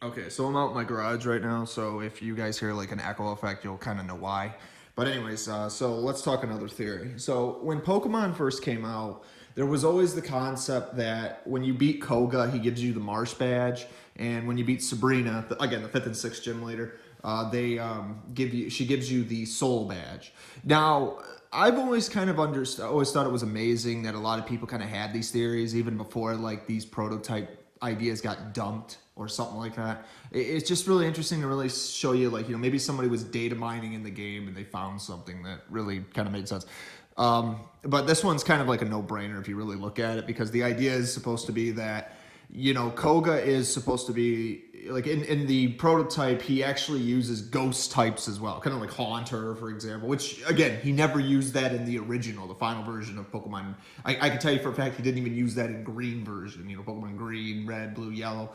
Okay, so I'm out in my garage right now, so if you guys hear like an echo effect, you'll kind of know why. But anyways, so let's talk another theory. So when Pokemon first came out, there was always the concept that when you beat Koga, he gives you the Marsh badge, and when you beat Sabrina, again the 5th and 6th gym leader, she gives you the Soul badge. Now, I've always kind of always thought it was amazing that a lot of people kind of had these theories even before like these prototype ideas got dumped or something like that. It's just really interesting to really show you, like, maybe somebody was data mining in the game and they found something that really kind of made sense. But this one's kind of like a no-brainer if you really look at it, because the idea is supposed to be that, Koga is supposed to be, like, in the prototype, he actually uses ghost types as well, kind of like Haunter, for example, which, again, he never used that in the original, the final version of Pokemon. I can tell you for a fact he didn't even use that in green version, Pokemon green, red, blue, yellow.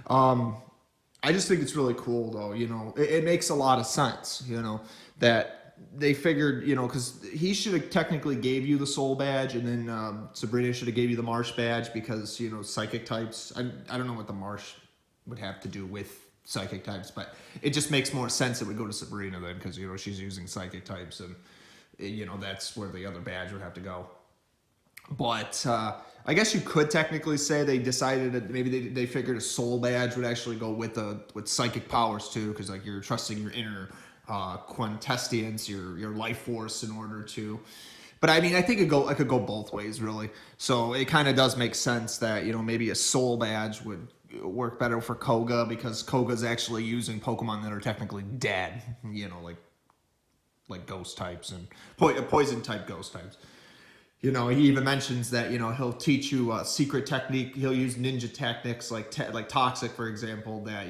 I just think it's really cool, though, it makes a lot of sense, that they figured, because he should have technically gave you the Soul badge, and then Sabrina should have gave you the Marsh badge because, psychic types. I don't know what the Marsh would have to do with psychic types, but it just makes more sense it would go to Sabrina then, because, she's using psychic types, and, that's where the other badge would have to go. But I guess you could technically say they decided that maybe they figured a Soul badge would actually go with psychic powers too, because like you're trusting your inner quintessence, your life force in order to. But I mean, I think it could go both ways really. So it kind of does make sense that maybe a Soul badge would work better for Koga, because Koga's actually using Pokemon that are technically dead. Like ghost types and poison type ghost types. He even mentions that, he'll teach you a secret technique. He'll use ninja tactics like Toxic, for example, that,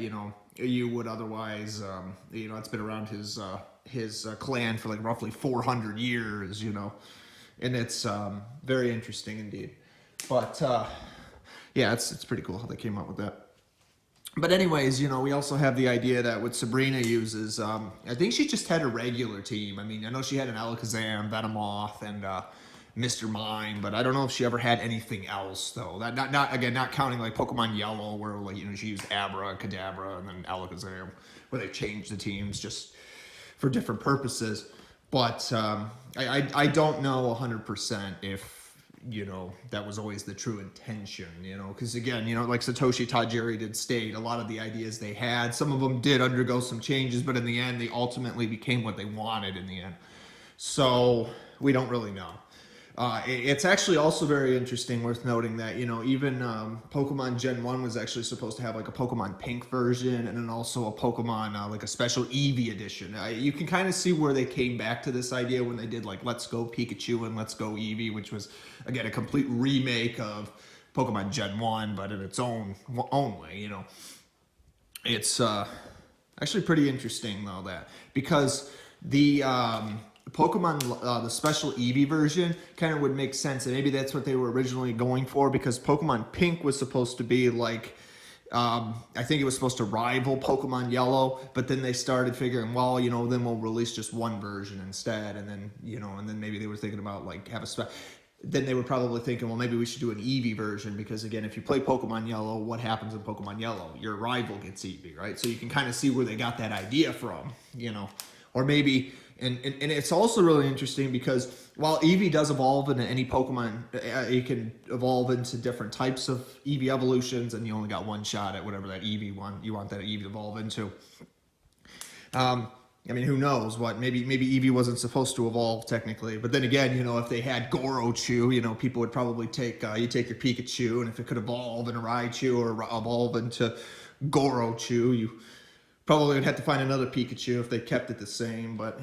you would otherwise, it's been around his clan for like roughly 400 years, and it's very interesting indeed. But yeah, it's pretty cool how they came up with that. But anyways, we also have the idea that what Sabrina uses, I think she just had a regular team. I mean, I know she had an Alakazam, Venomoth, and Mr. Mime, but I don't know if she ever had anything else though. That not counting like Pokemon Yellow, where like she used Abra, Kadabra, and then Alakazam, where they changed the teams just for different purposes. But I don't know 100% if that was always the true intention. Because again, like Satoshi Tajiri did state, a lot of the ideas they had, some of them did undergo some changes, but in the end, they ultimately became what they wanted in the end. So we don't really know. It's actually also very interesting, worth noting that, even Pokemon Gen 1 was actually supposed to have like a Pokemon Pink version, and then also a Pokemon, like a special Eevee edition. You can kind of see where they came back to this idea when they did like Let's Go Pikachu and Let's Go Eevee, which was, again, a complete remake of Pokemon Gen 1, but in its own way, It's actually pretty interesting, though, that because the Pokemon, the special Eevee version kind of would make sense, and maybe that's what they were originally going for, because Pokemon Pink was supposed to be like, I think it was supposed to rival Pokemon Yellow, but then they started figuring, well, then we'll release just one version instead, and then, and then maybe they were thinking about like then they were probably thinking, well, maybe we should do an Eevee version, because again, if you play Pokemon Yellow, what happens in Pokemon Yellow? Your rival gets Eevee, right? So you can kind of see where they got that idea from, or maybe. And it's also really interesting because while Eevee does evolve into any Pokemon, it can evolve into different types of Eevee evolutions, and you only got one shot at whatever that Eevee you want that Eevee to evolve into. I mean, who knows what? Maybe Eevee wasn't supposed to evolve technically, but then again, if they had Gorochu, people would probably take you take your Pikachu, and if it could evolve into Raichu or evolve into Gorochu, you probably would have to find another Pikachu if they kept it the same, but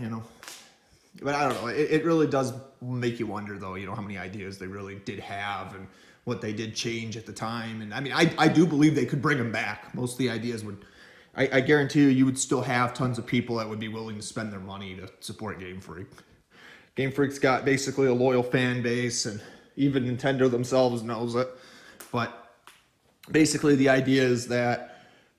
but I don't know. It really does make you wonder, though, how many ideas they really did have and what they did change at the time. And I mean, I do believe they could bring them back. Most of the ideas would, I guarantee you would still have tons of people that would be willing to spend their money to support Game Freak. Game Freak's got basically a loyal fan base, and even Nintendo themselves knows it. But basically the idea is that,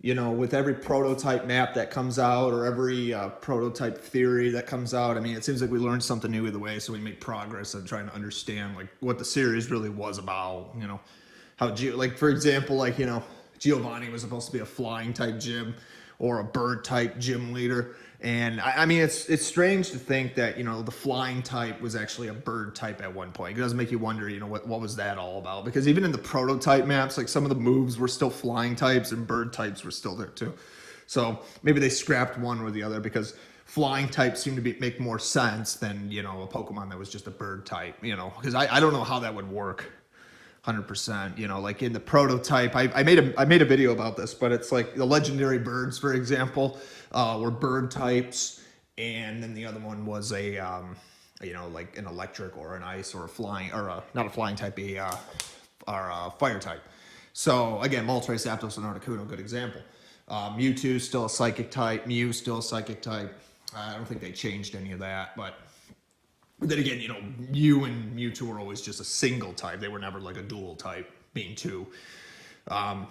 with every prototype map that comes out, or every prototype theory that comes out, I mean, it seems like we learned something new either way, so we make progress on trying to understand, like, what the series really was about, how, like, for example, like, Giovanni was supposed to be a flying type gym or a bird type gym leader. And I mean, it's strange to think that, you know, the flying type was actually a bird type at one point. It does make you wonder, you know, what was that all about? Because even in the prototype maps, like some of the moves were still flying types and bird types were still there too. So maybe they scrapped one or the other because flying types seem to make more sense than, you know, a Pokemon that was just a bird type, you know, because I don't know how that would work 100%, you know, like in the prototype, I made a video about this, but it's like the legendary birds, for example, were bird types. And then the other one was a, you know, like an electric or an ice or a flying, or not a flying type, or a fire type. So again, Moltres, Zapdos, and Articuno, good example. Mewtwo still a psychic type, Mew still a psychic type. I don't think they changed any of that, but then again, you know, Mew and Mewtwo were always just a single type. They were never like a dual type, being two. And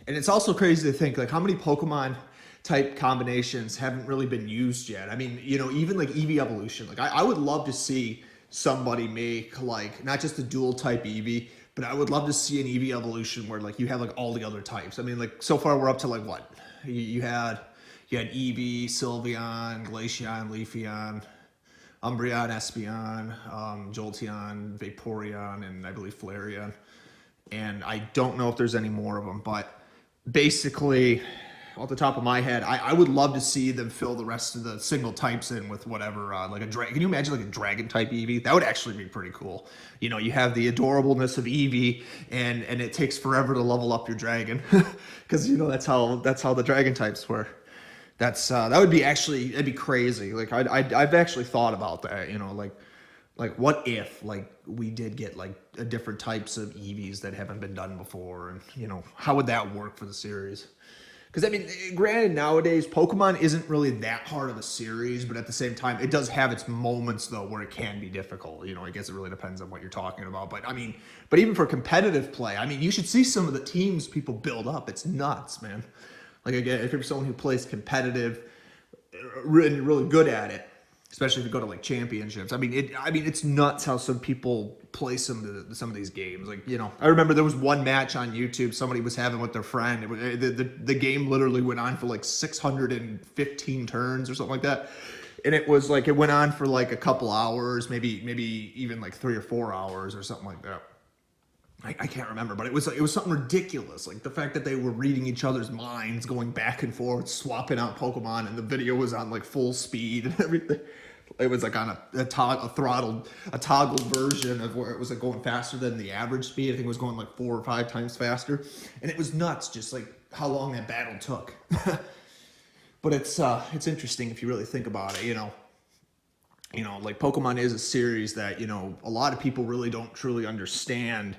it's also crazy to think, like, how many Pokemon type combinations haven't really been used yet. I mean, you know, even like Eevee evolution, like I would love to see somebody make like not just a dual type Eevee, but I would love to see an Eevee evolution where like you have like all the other types. I mean, like so far we're up to like what? You had Eevee, Sylveon, Glaceon, Leafeon, Umbreon, Espeon, Jolteon, Vaporeon, and I believe Flareon. And I don't know if there's any more of them, but basically, off the top of my head, I would love to see them fill the rest of the single types in with whatever, like a dragon. Can you imagine like a dragon type Eevee? That would actually be pretty cool. You know, you have the adorableness of Eevee, and it takes forever to level up your dragon, because you know that's how the dragon types were. That would be actually, that'd be crazy. Like I've actually thought about that. You know, like what if like we did get like different types of Eevees that haven't been done before, and you know how would that work for the series? Because, I mean, granted, nowadays, Pokemon isn't really that hard of a series, but at the same time, it does have its moments, though, where it can be difficult. You know, I guess it really depends on what you're talking about. But, I mean, but even for competitive play, I mean, you should see some of the teams people build up. It's nuts, man. Like, again, if you're someone who plays competitive and really good at it, especially if you go to, like, championships, I mean, it's nuts how some people play some of these games. Like, you know, I remember there was one match on YouTube somebody was having with their friend. The game literally went on for like 615 turns or something like that, and it was like it went on for like a couple hours, maybe even like 3 or 4 hours or something like that. I can't remember, but it was something ridiculous. Like the fact that they were reading each other's minds, going back and forth, swapping out Pokemon, and the video was on like full speed and everything. It was like on a toggled version of where it was like going faster than the average speed. I think it was going like 4 or 5 times faster, and it was nuts just like how long that battle took. But it's interesting if you really think about it. You know, like Pokemon is a series that, you know, a lot of people really don't truly understand,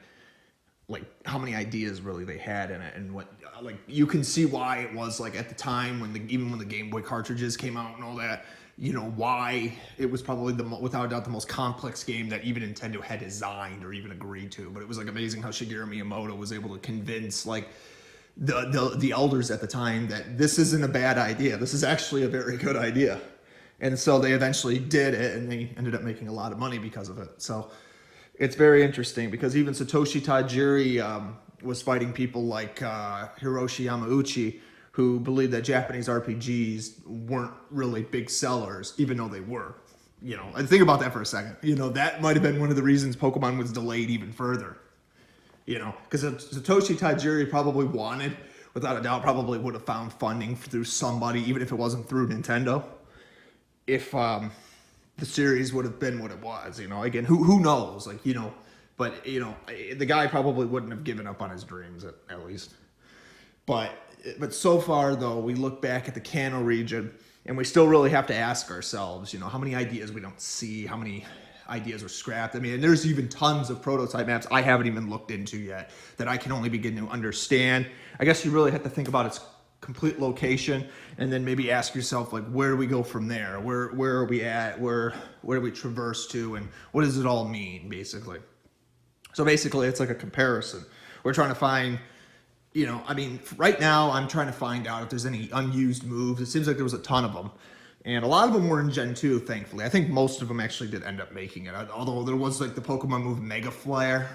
like how many ideas really they had in it, and what, like, you can see why it was like at the time even when the Game Boy cartridges came out and all that, you know, why it was probably without a doubt the most complex game that even Nintendo had designed or even agreed to. But it was like amazing how Shigeru Miyamoto was able to convince like the elders at the time that this isn't a bad idea. This is actually a very good idea. And so they eventually did it, and they ended up making a lot of money because of it. So it's very interesting because even Satoshi Tajiri was fighting people like Hiroshi Yamauchi, who believed that Japanese RPGs weren't really big sellers, even though they were. You know, and think about that for a second. You know, that might have been one of the reasons Pokemon was delayed even further. You know, because Satoshi Tajiri probably wanted, without a doubt, probably would have found funding through somebody, even if it wasn't through Nintendo, if the series would have been what it was. You know, again, who knows? Like, you know, but, you know, the guy probably wouldn't have given up on his dreams, at least. But so far, though, we look back at the Kanto region, and we still really have to ask ourselves, you know, how many ideas we don't see, how many ideas were scrapped. I mean, and there's even tons of prototype maps I haven't even looked into yet that I can only begin to understand. I guess you really have to think about its complete location, and then maybe ask yourself, like, where do we go from there? Where are we at? Where do we traverse to? And what does it all mean, basically? So basically, it's like a comparison. We're trying to find, you know, I mean, right now I'm trying to find out if there's any unused moves. It seems like there was a ton of them. And a lot of them were in Gen 2, thankfully. I think most of them actually did end up making it. Although there was like the Pokemon move Mega Fire,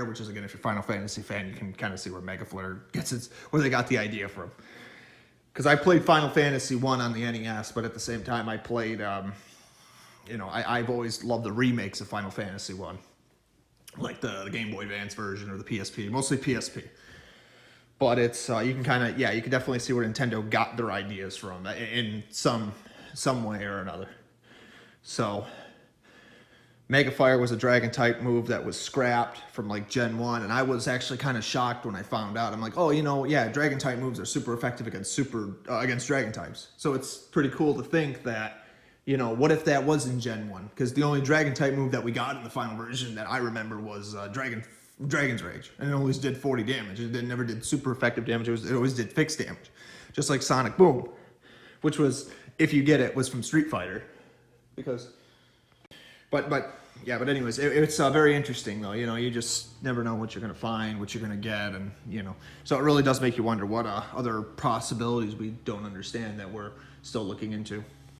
which is, again, if you're a Final Fantasy fan, you can kind of see where Mega Flare where they got the idea from. Because I played Final Fantasy 1 on the NES, but at the same time I played, I've always loved the remakes of Final Fantasy 1. Like the Game Boy Advance version or the PSP, mostly PSP. But it's, you can definitely see where Nintendo got their ideas from in some way or another. So, Mega Fire was a Dragon type move that was scrapped from like Gen 1, and I was actually kind of shocked when I found out. I'm like, oh, Dragon type moves are super effective against Dragon types. So it's pretty cool to think that, what if that was in Gen 1? Because the only Dragon type move that we got in the final version that I remember was Dragon's Rage, and it always did 40 damage. It never did super effective damage. It always did fixed damage, just like Sonic Boom, which was, if you get it, was from Street Fighter. But anyways, it's very interesting though. You just never know what you're gonna find, what you're gonna get, and so it really does make you wonder what other possibilities we don't understand that we're still looking into.